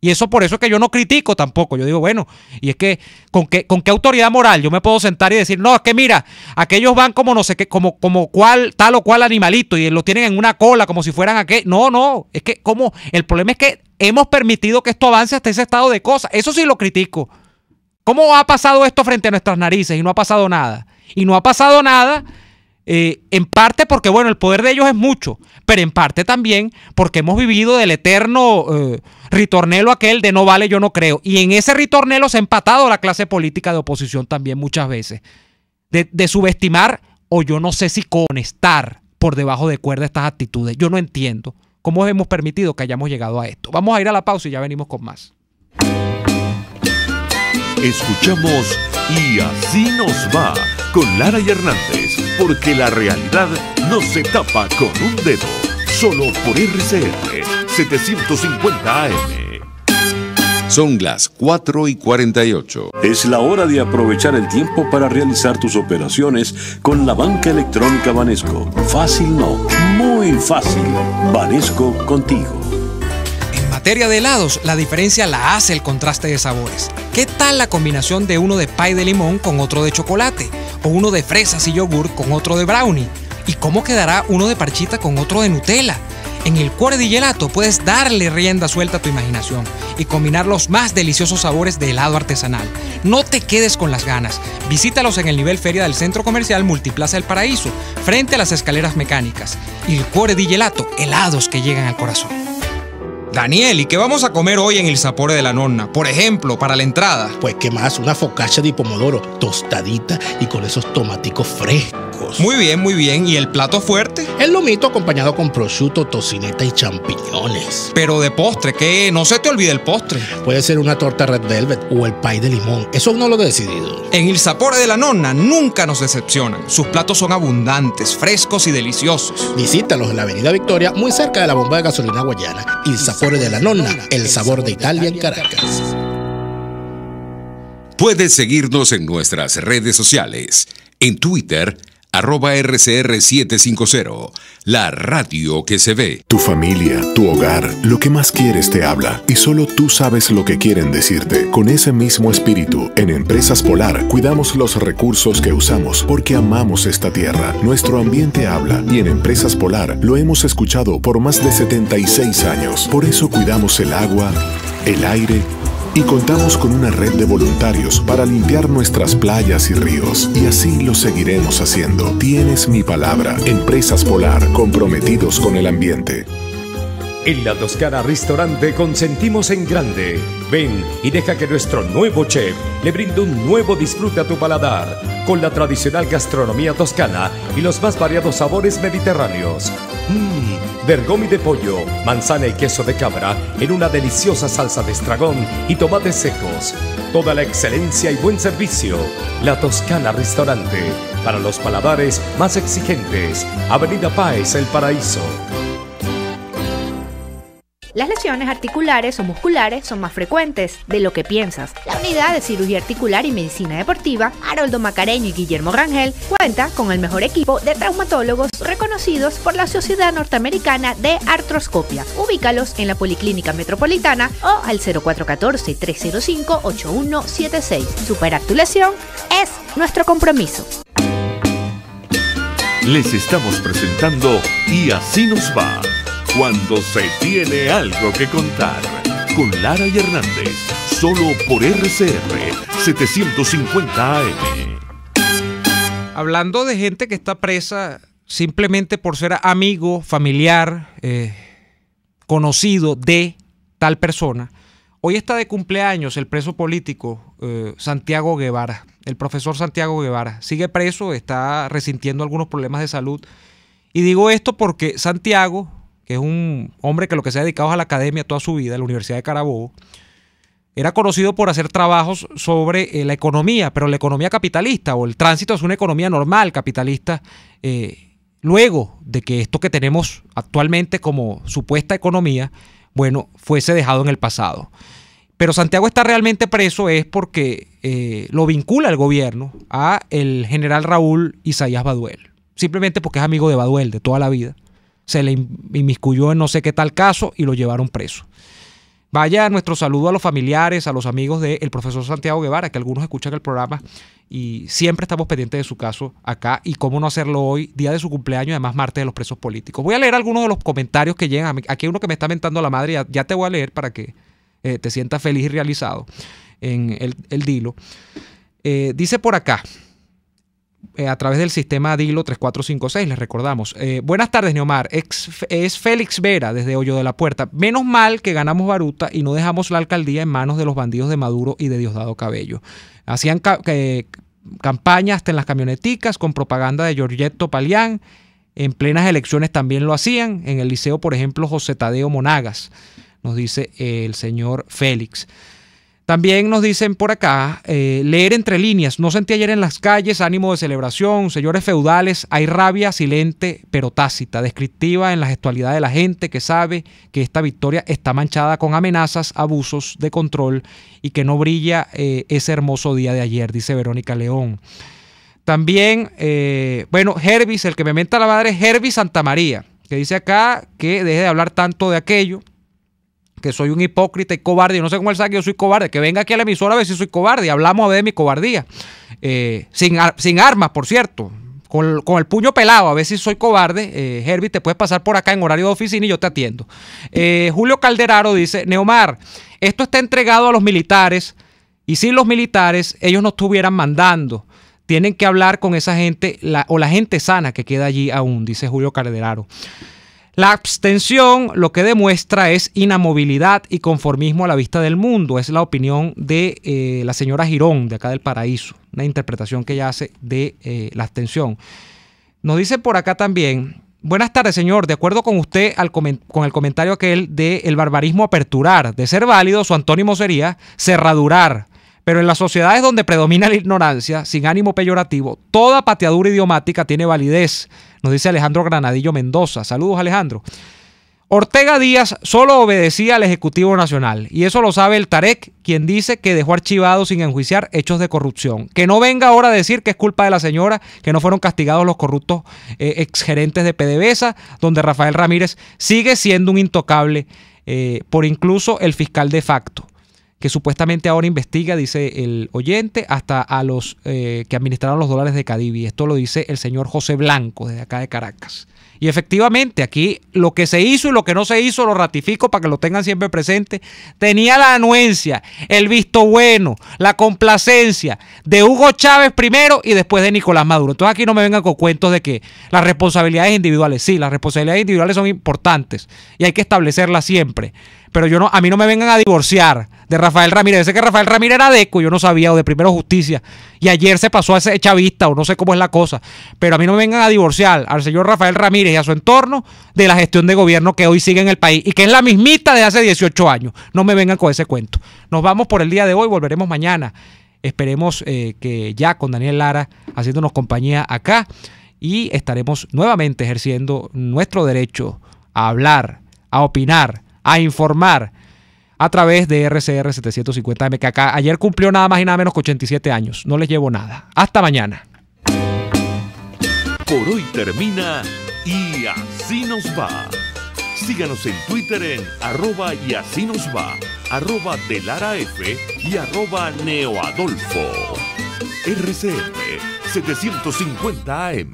Y eso por eso es que yo no critico tampoco. Yo digo, bueno, y es que ¿con qué autoridad moral yo me puedo sentar y decir, no, es que mira, aquellos van como no sé qué, como tal o cual animalito y lo tienen en una cola como si fueran aquel? No, es que el problema es que hemos permitido que esto avance hasta ese estado de cosas. Eso sí lo critico. ¿Cómo ha pasado esto frente a nuestras narices y no ha pasado nada? Y no ha pasado nada en parte porque, bueno, el poder de ellos es mucho, pero en parte también porque hemos vivido del eterno ritornelo aquel de no vale, yo no creo. Y en ese ritornelo se ha empatado la clase política de oposición también muchas veces. De subestimar o yo no sé si conectar por debajo de cuerda estas actitudes. Yo no entiendo cómo hemos permitido que hayamos llegado a esto. Vamos a ir a la pausa y ya venimos con más. Escuchamos Y Así Nos Va con Lara y Hernández, porque la realidad no se tapa con un dedo. Solo por RCR 750 AM. Son las 4:48. Es la hora de aprovechar el tiempo para realizar tus operaciones con la banca electrónica Banesco. Fácil no, muy fácil. Banesco contigo. En materia de helados, la diferencia la hace el contraste de sabores. ¿Qué tal la combinación de uno de pie de limón con otro de chocolate? ¿O uno de fresas y yogur con otro de brownie? ¿Y cómo quedará uno de parchita con otro de Nutella? En el Cuore di Gelato puedes darle rienda suelta a tu imaginación y combinar los más deliciosos sabores de helado artesanal. No te quedes con las ganas. Visítalos en el nivel feria del Centro Comercial Multiplaza El Paraíso, frente a las escaleras mecánicas. Il Cuore di Gelato, helados que llegan al corazón. Daniel, ¿y qué vamos a comer hoy en el Sapore de la Nonna? Por ejemplo, para la entrada. Pues qué más, una focaccia de pomodoro tostadita y con esos tomaticos frescos. Muy bien. ¿Y el plato fuerte? El lomito acompañado con prosciutto, tocineta y champiñones. Pero de postre, ¿qué? No se te olvide el postre. Puede ser una torta red velvet o el pie de limón. Eso no lo he decidido. En el Sapore de la Nonna nunca nos decepcionan. Sus platos son abundantes, frescos y deliciosos. Visítalos en la Avenida Victoria, muy cerca de la bomba de gasolina Guayana. El Sapore de la Nonna, el sabor de Italia en Caracas. Puedes seguirnos en nuestras redes sociales. En Twitter, @RCR750, la radio que se ve. Tu familia, tu hogar, lo que más quieres te habla y solo tú sabes lo que quieren decirte. Con ese mismo espíritu, en Empresas Polar cuidamos los recursos que usamos porque amamos esta tierra. Nuestro ambiente habla y en Empresas Polar lo hemos escuchado por más de 76 años. Por eso cuidamos el agua, el aire y contamos con una red de voluntarios para limpiar nuestras playas y ríos. Y así lo seguiremos haciendo. Tienes mi palabra. Empresas Polar, comprometidos con el ambiente. En La Toscana Restaurante consentimos en grande. Ven y deja que nuestro nuevo chef le brinde un nuevo disfrute a tu paladar, con la tradicional gastronomía toscana y los más variados sabores mediterráneos. Bergomi de pollo, manzana y queso de cabra en una deliciosa salsa de estragón y tomates secos. Toda la excelencia y buen servicio. La Toscana Restaurante, para los paladares más exigentes. Avenida Páez, El Paraíso. Las lesiones articulares o musculares son más frecuentes de lo que piensas. La Unidad de Cirugía Articular y Medicina Deportiva, Haroldo Macareño y Guillermo Rangel, cuenta con el mejor equipo de traumatólogos reconocidos por la Sociedad Norteamericana de Artroscopia. Ubícalos en la Policlínica Metropolitana o al 0414-305-8176. Superar tu lesión es nuestro compromiso. Les estamos presentando Y Así Nos Va, cuando se tiene algo que contar, con Lara y Hernández, solo por RCR 750 AM. Hablando de gente que está presa simplemente por ser amigo, familiar, conocido de tal persona. Hoy está de cumpleaños el preso político Santiago Guevara, el profesor Santiago Guevara. Sigue preso, está resintiendo algunos problemas de salud. Y digo esto porque Santiago, que es un hombre que lo que se ha dedicado a la academia toda su vida, en la Universidad de Carabobo, era conocido por hacer trabajos sobre la economía, pero la economía capitalista o el tránsito es una economía normal capitalista, luego de que esto que tenemos actualmente como supuesta economía, bueno, fuese dejado en el pasado. Pero Santiago está realmente preso es porque lo vincula el gobierno a el general Raúl Isaías Baduel, simplemente porque es amigo de Baduel de toda la vida. Se le inmiscuyó en no sé qué tal caso y lo llevaron preso. Vaya nuestro saludo a los familiares, a los amigos del profesor Santiago Guevara, que algunos escuchan el programa y siempre estamos pendientes de su caso acá y cómo no hacerlo hoy, día de su cumpleaños, además martes de los presos políticos. Voy a leer algunos de los comentarios que llegan. Aquí hay uno que me está mentando a la madre, ya te voy a leer para que te sientas feliz y realizado en el Dilo. Dice por acá, a través del sistema Dilo 3456, les recordamos. Buenas tardes, Neomar. Es Félix Vera, desde Hoyo de la Puerta. Menos mal que ganamos Baruta y no dejamos la alcaldía en manos de los bandidos de Maduro y de Diosdado Cabello. Hacían campaña hasta en las camioneticas con propaganda de Giorgetto Palián. En plenas elecciones también lo hacían. En el liceo, por ejemplo, José Tadeo Monagas, nos dice el señor Félix. También nos dicen por acá, leer entre líneas, no sentí ayer en las calles ánimo de celebración, señores feudales, hay rabia silente pero tácita, descriptiva en la gestualidad de la gente que sabe que esta victoria está manchada con amenazas, abusos de control y que no brilla ese hermoso día de ayer, dice Verónica León. También, bueno, Hervis, el que me menta la madre es Hervis Santamaría, que dice acá que deje de hablar tanto de aquello, que soy un hipócrita y cobarde. Yo no sé cómo él sabe que yo soy cobarde. Que venga aquí a la emisora a ver si soy cobarde. Y hablamos a ver de mi cobardía. Sin armas, por cierto. Con el puño pelado, a ver si soy cobarde. Herbie, te puedes pasar por acá en horario de oficina y yo te atiendo. Julio Calderaro dice, Neomar, esto está entregado a los militares y sin los militares ellos no estuvieran mandando. Tienen que hablar con esa gente o la gente sana que queda allí aún, dice Julio Calderaro. La abstención lo que demuestra es inamovilidad y conformismo a la vista del mundo. Es la opinión de la señora Girón, de acá del Paraíso. Una interpretación que ella hace de la abstención. Nos dice por acá también, buenas tardes, señor. De acuerdo con usted con el comentario aquel de el barbarismo aperturar. De ser válido, su antónimo sería cerradurar. Pero en las sociedades donde predomina la ignorancia, sin ánimo peyorativo, toda pateadura idiomática tiene validez, nos dice Alejandro Granadillo Mendoza. Saludos, Alejandro. Ortega Díaz solo obedecía al Ejecutivo Nacional, y eso lo sabe el Tarek, quien dice que dejó archivados sin enjuiciar hechos de corrupción. Que no venga ahora a decir que es culpa de la señora, que no fueron castigados los corruptos exgerentes de PDVSA, donde Rafael Ramírez sigue siendo un intocable por incluso el fiscal de facto, que supuestamente ahora investiga, dice el oyente, hasta a los que administraron los dólares de Cadivi. Esto lo dice el señor José Blanco, desde acá de Caracas. Y efectivamente, aquí lo que se hizo y lo que no se hizo, lo ratifico para que lo tengan siempre presente, tenía la anuencia, el visto bueno, la complacencia de Hugo Chávez primero y después de Nicolás Maduro. Entonces aquí no me vengan con cuentos de que las responsabilidades individuales, sí, las responsabilidades individuales son importantes y hay que establecerlas siempre. Pero a mí no me vengan a divorciar de Rafael Ramírez. Yo sé que Rafael Ramírez era deco, yo no sabía, o de Primero Justicia. Y ayer se pasó a ese chavista, o no sé cómo es la cosa. Pero a mí no me vengan a divorciar al señor Rafael Ramírez y a su entorno de la gestión de gobierno que hoy sigue en el país y que es la mismita de hace 18 años. No me vengan con ese cuento. Nos vamos por el día de hoy, volveremos mañana. Esperemos que ya con Daniel Lara haciéndonos compañía acá y estaremos nuevamente ejerciendo nuestro derecho a hablar, a opinar, a informar a través de RCR 750M, que acá ayer cumplió nada más y nada menos que 87 años. No les llevo nada. Hasta mañana. Por hoy termina Y Así Nos Va. Síganos en Twitter en @YASÍNOSVA, @DeLaraF y @NeoAdolfo. RCR 750 AM.